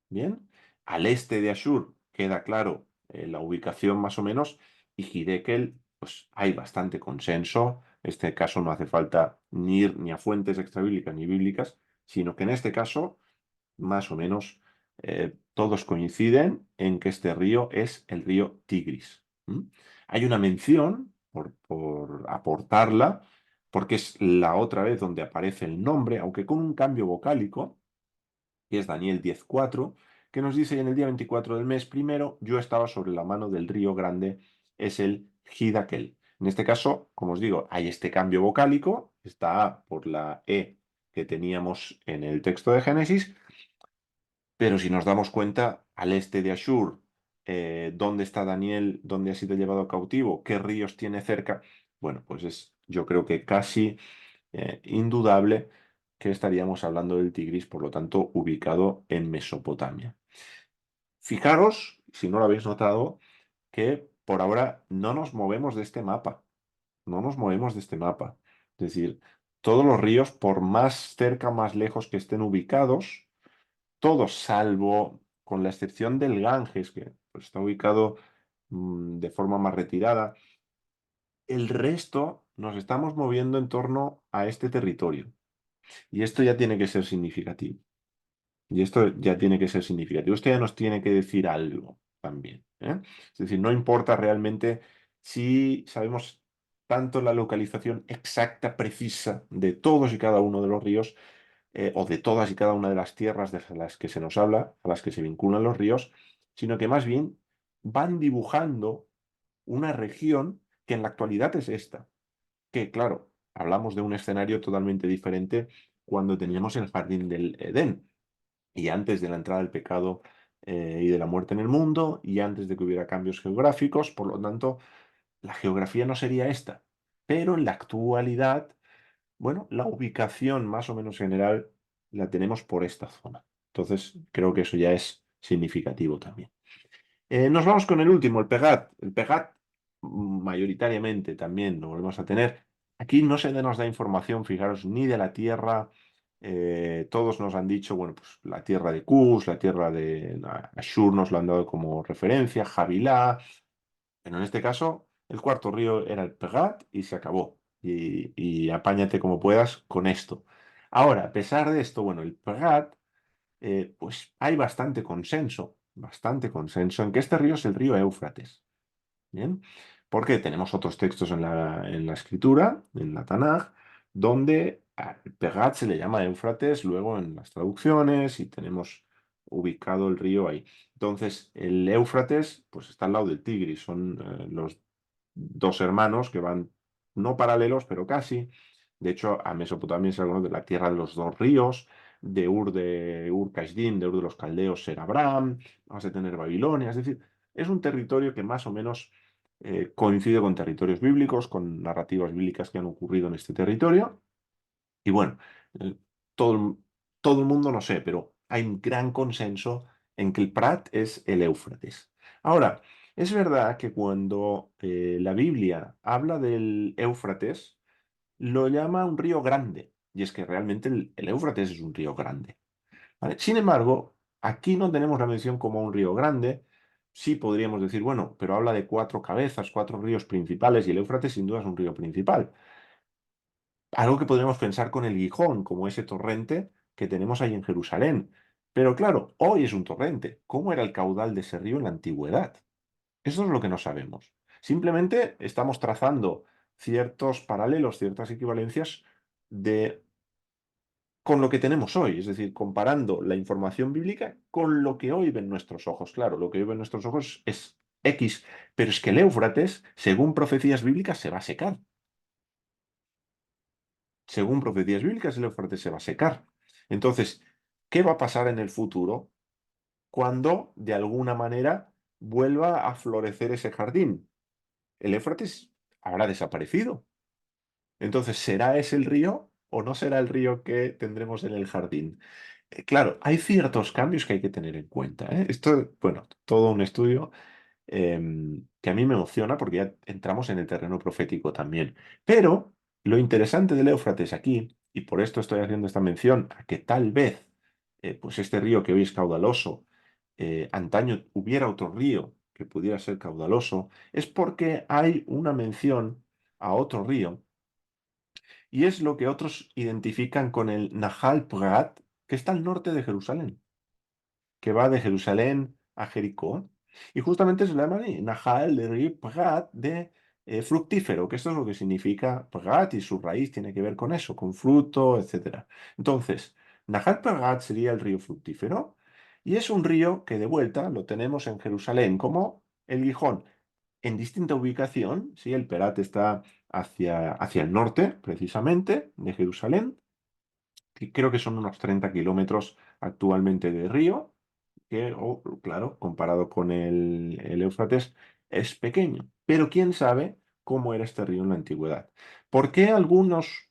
bien, al este de Ashur queda claro la ubicación más o menos, y Hiddekel, pues hay bastante consenso. En este caso no hace falta ni ir ni a fuentes extrabíblicas ni bíblicas, sino que en este caso más o menos todos coinciden en que este río es el río Tigris. Hay una mención, por aportarla, porque es la otra vez donde aparece el nombre, aunque con un cambio vocálico, que es Daniel 10:4, que nos dice: en el día 24 del mes primero, yo estaba sobre la mano del río grande, es el Hiddekel. En este caso, como os digo, hay este cambio vocálico, esta A por la E que teníamos en el texto de Génesis, pero si nos damos cuenta, al este de Ashur, ¿dónde está Daniel? ¿Dónde ha sido llevado cautivo? ¿Qué ríos tiene cerca? Bueno, pues yo creo que casi indudable que estaríamos hablando del Tigris, por lo tanto, ubicado en Mesopotamia. Fijaros, si no lo habéis notado, que por ahora no nos movemos de este mapa. No nos movemos de este mapa. Es decir, todos los ríos, por más cerca o más lejos que estén ubicados, todos, salvo con la excepción del Ganges, que pues, está ubicado de forma más retirada, el resto nos estamos moviendo en torno a este territorio. Y esto ya tiene que ser significativo. Y esto ya tiene que ser significativo. Esto ya nos tiene que decir algo también, ¿eh? Es decir, no importa realmente si sabemos tanto la localización exacta, precisa de todos y cada uno de los ríos, o de todas y cada una de las tierras de las que se nos habla, a las que se vinculan los ríos, sino que más bien van dibujando una región que en la actualidad es esta. Que, claro, hablamos de un escenario totalmente diferente cuando teníamos el jardín del Edén, y antes de la entrada del pecado y de la muerte en el mundo, y antes de que hubiera cambios geográficos. Por lo tanto, la geografía no sería esta. Pero en la actualidad, bueno, la ubicación más o menos general la tenemos por esta zona. Entonces, creo que eso ya es significativo también. Nos vamos con el último, el Pegat. El Pegat, mayoritariamente también lo volvemos a tener. Aquí no se nos da información, fijaros, ni de la tierra. Todos nos han dicho, bueno, pues la tierra de Cus, la tierra de Ashur nos lo han dado como referencia, Javilá. Pero en este caso, el cuarto río era el Pegat y se acabó. Y apáñate como puedas con esto. Ahora, a pesar de esto, bueno, el Pegat, pues hay bastante consenso en que este río es el río Éufrates. ¿Bien? Porque tenemos otros textos en la escritura, en la Tanaj, donde al Pegat se le llama Éufrates, luego en las traducciones, y tenemos ubicado el río ahí. Entonces, el Éufrates, pues está al lado del Tigris, son los dos hermanos que van no paralelos, pero casi. De hecho, a Mesopotamia se le conoce la tierra de los dos ríos, de Ur Kasdim, de Ur de los caldeos, ser Abraham, vamos a tener Babilonia, es decir, es un territorio que más o menos coincide con territorios bíblicos, con narrativas bíblicas que han ocurrido en este territorio. Y bueno, eh, todo, todo el mundo no sé, pero hay un gran consenso en que el Prat es el Éufrates. Ahora, es verdad que cuando la Biblia habla del Éufrates, lo llama un río grande, y es que realmente el Éufrates es un río grande, ¿vale? Sin embargo, aquí no tenemos la mención como un río grande. Sí podríamos decir, bueno, pero habla de cuatro cabezas, cuatro ríos principales, y el Éufrates sin duda es un río principal. Algo que podríamos pensar con el Gijón, como ese torrente que tenemos ahí en Jerusalén. Pero claro, hoy es un torrente. ¿Cómo era el caudal de ese río en la antigüedad? Eso es lo que no sabemos. Simplemente estamos trazando ciertos paralelos, ciertas equivalencias de, con lo que tenemos hoy, es decir, comparando la información bíblica con lo que hoy ven nuestros ojos. Claro, lo que hoy ven nuestros ojos es X, pero es que el Éufrates, según profecías bíblicas, se va a secar. Según profecías bíblicas, el Éufrates se va a secar. Entonces, ¿qué va a pasar en el futuro cuando, de alguna manera, vuelva a florecer ese jardín? El Éufrates habrá desaparecido. Entonces, ¿será ese el río o no será el río que tendremos en el jardín? Claro, hay ciertos cambios que hay que tener en cuenta, ¿eh? Esto, bueno, todo un estudio que a mí me emociona porque ya entramos en el terreno profético también. Pero lo interesante del Éufrates aquí, y por esto estoy haciendo esta mención, a que tal vez pues este río que hoy es caudaloso, antaño hubiera otro río que pudiera ser caudaloso, es porque hay una mención a otro río, y es lo que otros identifican con el Nahal Prat, que está al norte de Jerusalén, que va de Jerusalén a Jericó. Y justamente se le llama Nahal de Ri Prat de fructífero, que esto es lo que significa Prat y su raíz tiene que ver con eso, con fruto, etcétera. Entonces, Nahal Prat sería el río fructífero y es un río que de vuelta lo tenemos en Jerusalén como el Gijón, en distinta ubicación. ¿Sí? El Perat está hacia el norte, precisamente, de Jerusalén, que creo que son unos 30 kilómetros actualmente de río, que, claro, comparado con el Éufrates, es pequeño. Pero quién sabe cómo era este río en la antigüedad. ¿Por qué algunos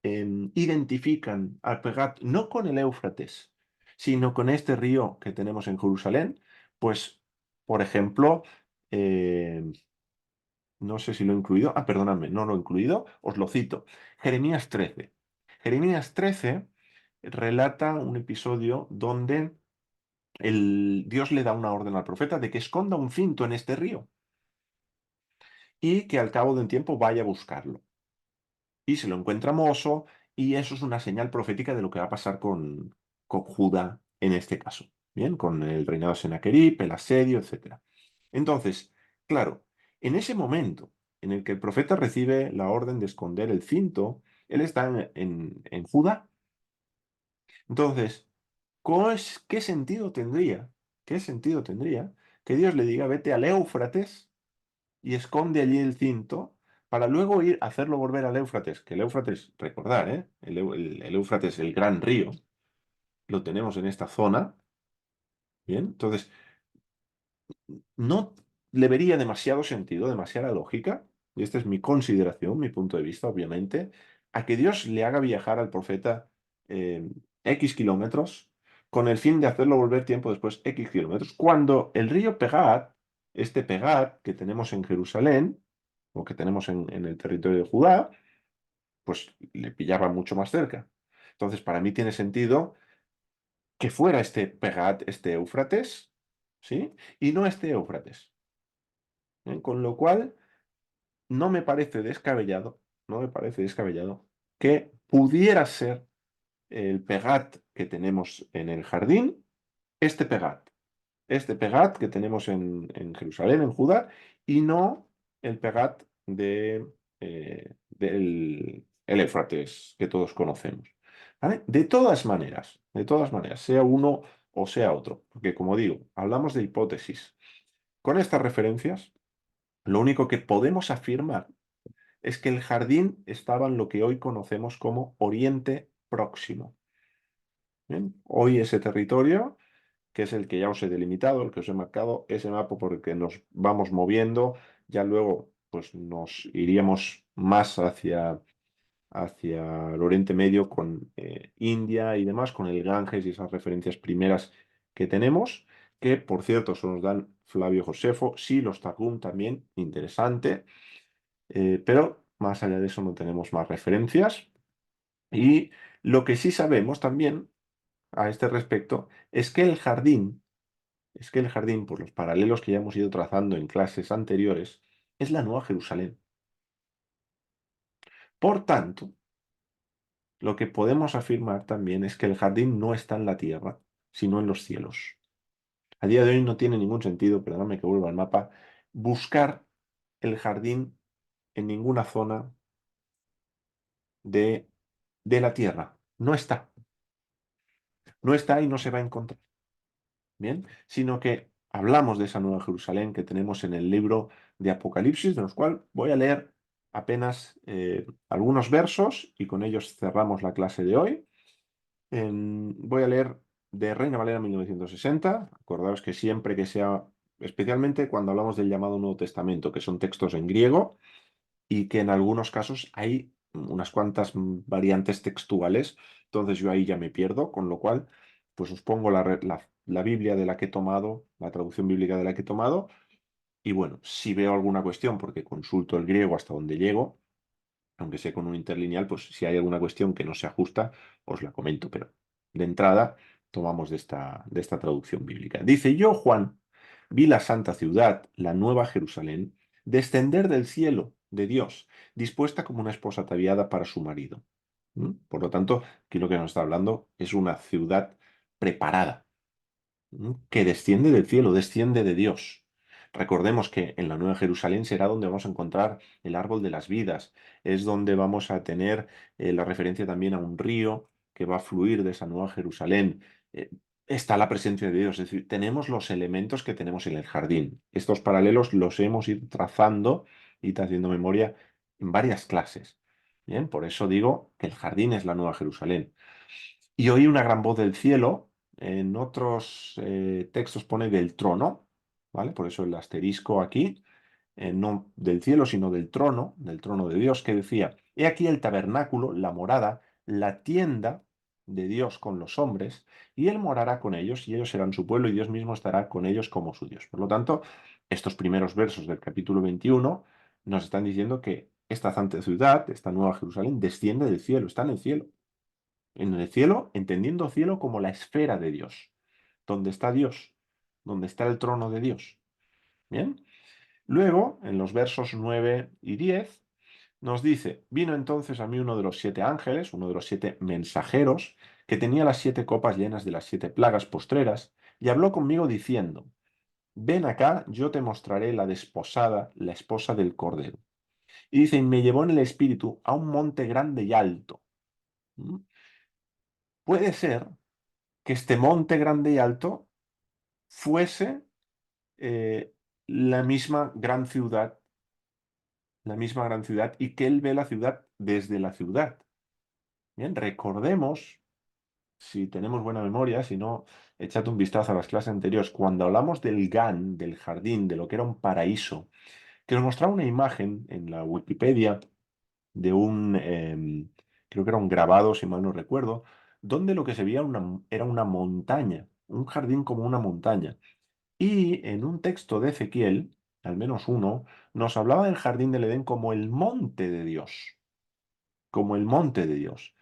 identifican al Pegat no con el Éufrates, sino con este río que tenemos en Jerusalén? Pues, por ejemplo, eh, no sé si lo he incluido. Ah, perdonadme, no lo he incluido. Os lo cito. Jeremías 13. Jeremías 13 relata un episodio donde Dios le da una orden al profeta de que esconda un cinto en este río y que al cabo de un tiempo vaya a buscarlo. Y se lo encuentra Mozo, y eso es una señal profética de lo que va a pasar con Judá en este caso. Bien, con el reinado de Sennacherib, el asedio, etc. Entonces, claro, en ese momento en el que el profeta recibe la orden de esconder el cinto, él está en Judá. Entonces, ¿qué sentido tendría? ¿Qué sentido tendría que Dios le diga, vete al Éufrates y esconde allí el cinto para luego ir a hacerlo volver al Éufrates? Que el Éufrates, recordar, ¿eh? El Éufrates, el gran río, lo tenemos en esta zona. Bien, entonces, no le vería demasiado sentido, demasiada lógica, y esta es mi consideración, mi punto de vista, obviamente, a que Dios le haga viajar al profeta eh, X kilómetros con el fin de hacerlo volver tiempo después X kilómetros, cuando el río Pegat, este Pegat que tenemos en Jerusalén, o que tenemos en el territorio de Judá, pues le pillaba mucho más cerca. Entonces, para mí tiene sentido que fuera este Pegat, este Éufrates, ¿sí? Y no este Éufrates. Con lo cual, no me parece descabellado, no me parece descabellado que pudiera ser el Pegat que tenemos en el jardín, este Pegat. Este Pegat que tenemos en Jerusalén, en Judá, y no el Pegat del el Éufrates que todos conocemos. ¿Vale? De todas maneras, sea uno o sea otro, porque como digo, hablamos de hipótesis. Con estas referencias, lo único que podemos afirmar es que el jardín estaba en lo que hoy conocemos como Oriente Próximo. ¿Bien? Hoy ese territorio, que es el que ya os he delimitado, el que os he marcado, ese mapa por el que nos vamos moviendo, ya luego pues nos iríamos más hacia el Oriente Medio con India y demás, con el Ganges y esas referencias primeras que tenemos, que por cierto se nos dan Flavio Josefo, sí, los Targum también, interesante. Pero más allá de eso no tenemos más referencias. Y lo que sí sabemos también a este respecto es que el jardín, por los paralelos que ya hemos ido trazando en clases anteriores, es la Nueva Jerusalén. Por tanto, lo que podemos afirmar también es que el jardín no está en la tierra, sino en los cielos. A día de hoy no tiene ningún sentido, perdóname que vuelva al mapa, buscar el jardín en ninguna zona de, de la tierra. No está. No está y no se va a encontrar. Bien, sino que hablamos de esa Nueva Jerusalén que tenemos en el libro de Apocalipsis, de los cuales voy a leer apenas algunos versos y con ellos cerramos la clase de hoy. Voy a leer de Reina Valera 1960. Acordaos que siempre que sea, especialmente cuando hablamos del llamado Nuevo Testamento, que son textos en griego y que en algunos casos hay unas cuantas variantes textuales, entonces yo ahí ya me pierdo, con lo cual pues os pongo la Biblia de la que he tomado, la traducción bíblica de la que he tomado, y bueno, si veo alguna cuestión, porque consulto el griego hasta donde llego, aunque sea con un interlineal, pues si hay alguna cuestión que no se ajusta, os la comento, pero de entrada tomamos de esta traducción bíblica. Dice, yo, Juan, vi la santa ciudad, la nueva Jerusalén, descender del cielo de Dios, dispuesta como una esposa ataviada para su marido. Por lo tanto, aquí lo que nos está hablando es una ciudad preparada, que desciende del cielo, desciende de Dios. Recordemos que en la Nueva Jerusalén será donde vamos a encontrar el árbol de las vidas, es donde vamos a tener la referencia también a un río que va a fluir de esa Nueva Jerusalén. Eh, Está la presencia de Dios, es decir, tenemos los elementos que tenemos en el jardín. Estos paralelos los hemos ido trazando y haciendo memoria en varias clases. Bien, por eso digo que el jardín es la Nueva Jerusalén. Y oí una gran voz del cielo, en otros textos pone del trono, ¿vale? Por eso el asterisco aquí, no del cielo, sino del trono de Dios, que decía, he aquí el tabernáculo, la morada, la tienda de Dios con los hombres, y Él morará con ellos, y ellos serán su pueblo, y Dios mismo estará con ellos como su Dios. Por lo tanto, estos primeros versos del capítulo 21 nos están diciendo que esta santa ciudad, esta nueva Jerusalén, desciende del cielo, está en el cielo. En el cielo, entendiendo cielo como la esfera de Dios, donde está Dios, donde está el trono de Dios. Bien. Luego, en los versos 9 y 10, nos dice, vino entonces a mí uno de los 7 ángeles, uno de los 7 mensajeros, que tenía las 7 copas llenas de las 7 plagas postreras, y habló conmigo diciendo, ven acá, yo te mostraré la desposada, la esposa del Cordero. Y dice, y me llevó en el espíritu a un monte grande y alto. ¿Mm? Puede ser que este monte grande y alto fuese eh, la misma gran ciudad, la misma gran ciudad, y que él ve la ciudad desde la ciudad. Bien, recordemos, si tenemos buena memoria, si no, echad un vistazo a las clases anteriores, cuando hablamos del GAN, del jardín, de lo que era un paraíso, que nos mostraba una imagen en la Wikipedia de creo que era un grabado, si mal no recuerdo, donde lo que se veía era una montaña, un jardín como una montaña. Y en un texto de Ezequiel, al menos uno, nos hablaba del jardín del Edén como el monte de Dios, como el monte de Dios.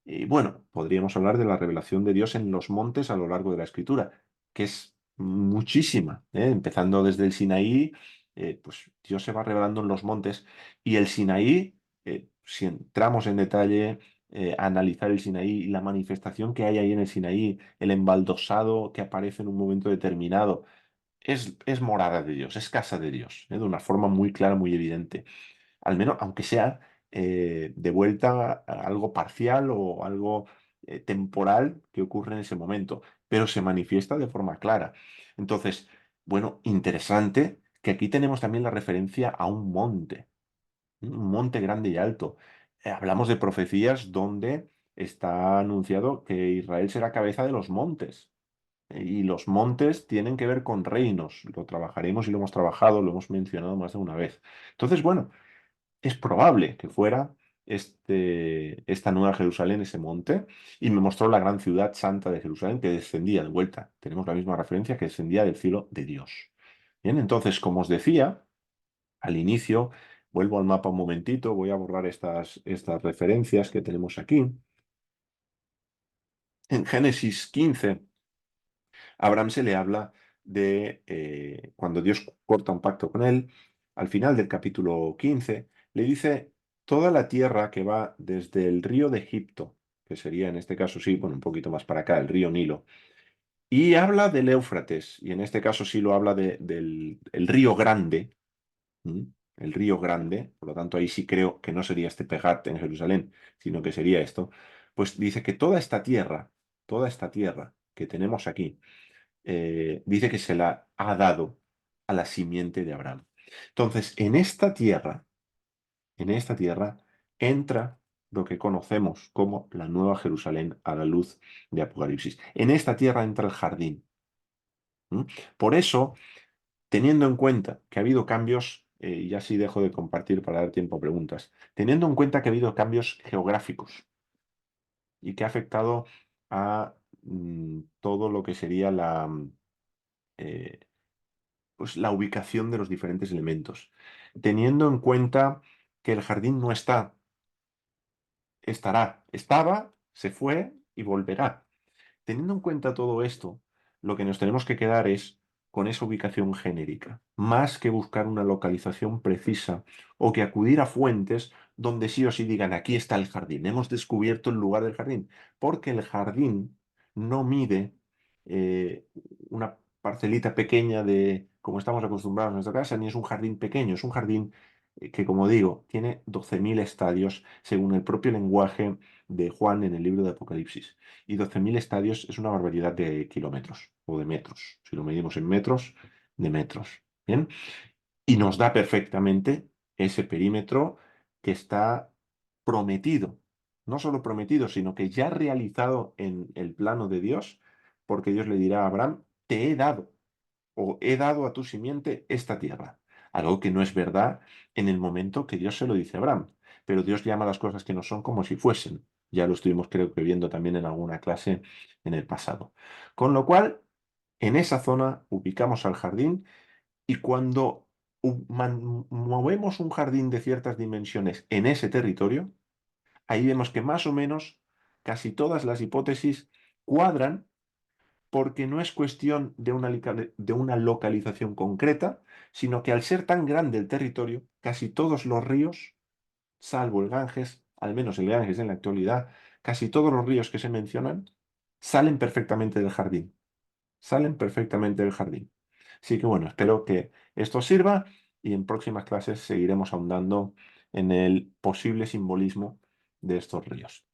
Y bueno, podríamos hablar de la revelación de Dios en los montes a lo largo de la Escritura, que es muchísima, ¿eh? Empezando desde el Sinaí, pues Dios se va revelando en los montes y el Sinaí, si entramos en detalle a analizar el Sinaí y la manifestación que hay ahí en el Sinaí, el embaldosado que aparece en un momento determinado, es morada de Dios, es casa de Dios, de una forma muy clara, muy evidente. Al menos, aunque sea de vuelta a algo parcial o algo temporal que ocurre en ese momento, pero se manifiesta de forma clara. Entonces, bueno, interesante que aquí tenemos también la referencia a un monte grande y alto. Hablamos de profecías donde está anunciado que Israel será cabeza de los montes. Y los montes tienen que ver con reinos. Lo trabajaremos y lo hemos trabajado, lo hemos mencionado más de una vez. Entonces, bueno, es probable que fuera esta nueva Jerusalén, ese monte, y me mostró la gran ciudad santa de Jerusalén que descendía de vuelta. Tenemos la misma referencia que descendía del cielo de Dios. Bien, entonces, como os decía al inicio, vuelvo al mapa un momentito, voy a borrar estas referencias que tenemos aquí. En Génesis 15, a Abraham se le habla de cuando Dios corta un pacto con él, al final del capítulo 15, le dice toda la tierra que va desde el río de Egipto, que sería en este caso, sí, bueno, un poquito más para acá, el río Nilo, y habla del Éufrates, y en este caso sí lo habla del el río Grande, ¿m? El río Grande, por lo tanto ahí sí creo que no sería este Pegat en Jerusalén, sino que sería esto, pues dice que toda esta tierra que tenemos aquí, dice que se la ha dado a la simiente de Abraham. Entonces, en esta tierra entra lo que conocemos como la Nueva Jerusalén a la luz de Apocalipsis. En esta tierra entra el jardín. ¿M? Por eso, teniendo en cuenta que ha habido cambios, y así dejo de compartir para dar tiempo a preguntas, teniendo en cuenta que ha habido cambios geográficos y que ha afectado a todo lo que sería eh, pues, la ubicación de los diferentes elementos, teniendo en cuenta que el jardín no está, estará, estaba, se fue y volverá. Teniendo en cuenta todo esto, lo que nos tenemos que quedar es con esa ubicación genérica, más que buscar una localización precisa o que acudir a fuentes donde sí o sí digan, aquí está el jardín, hemos descubierto el lugar del jardín, porque el jardín no mide eh, una parcelita pequeña de, como estamos acostumbrados en nuestra casa, ni es un jardín pequeño, es un jardín que, como digo, tiene 12.000 estadios según el propio lenguaje de Juan en el libro de Apocalipsis. Y 12.000 estadios es una barbaridad de kilómetros o de metros. Si lo medimos en metros, de metros. ¿Bien? Y nos da perfectamente ese perímetro que está prometido. No solo prometido, sino que ya realizado en el plano de Dios, porque Dios le dirá a Abraham, te he dado o he dado a tu simiente esta tierra. Algo que no es verdad en el momento que Dios se lo dice a Abraham. Pero Dios llama las cosas que no son como si fuesen. Ya lo estuvimos creo que viendo también en alguna clase en el pasado. Con lo cual, en esa zona ubicamos al jardín y cuando movemos un jardín de ciertas dimensiones en ese territorio, ahí vemos que más o menos casi todas las hipótesis cuadran porque no es cuestión de una localización concreta, sino que al ser tan grande el territorio, casi todos los ríos, salvo el Ganges, al menos el Ganges en la actualidad, casi todos los ríos que se mencionan salen perfectamente del jardín, salen perfectamente del jardín. Así que bueno, espero que esto sirva y en próximas clases seguiremos ahondando en el posible simbolismo de estos ríos.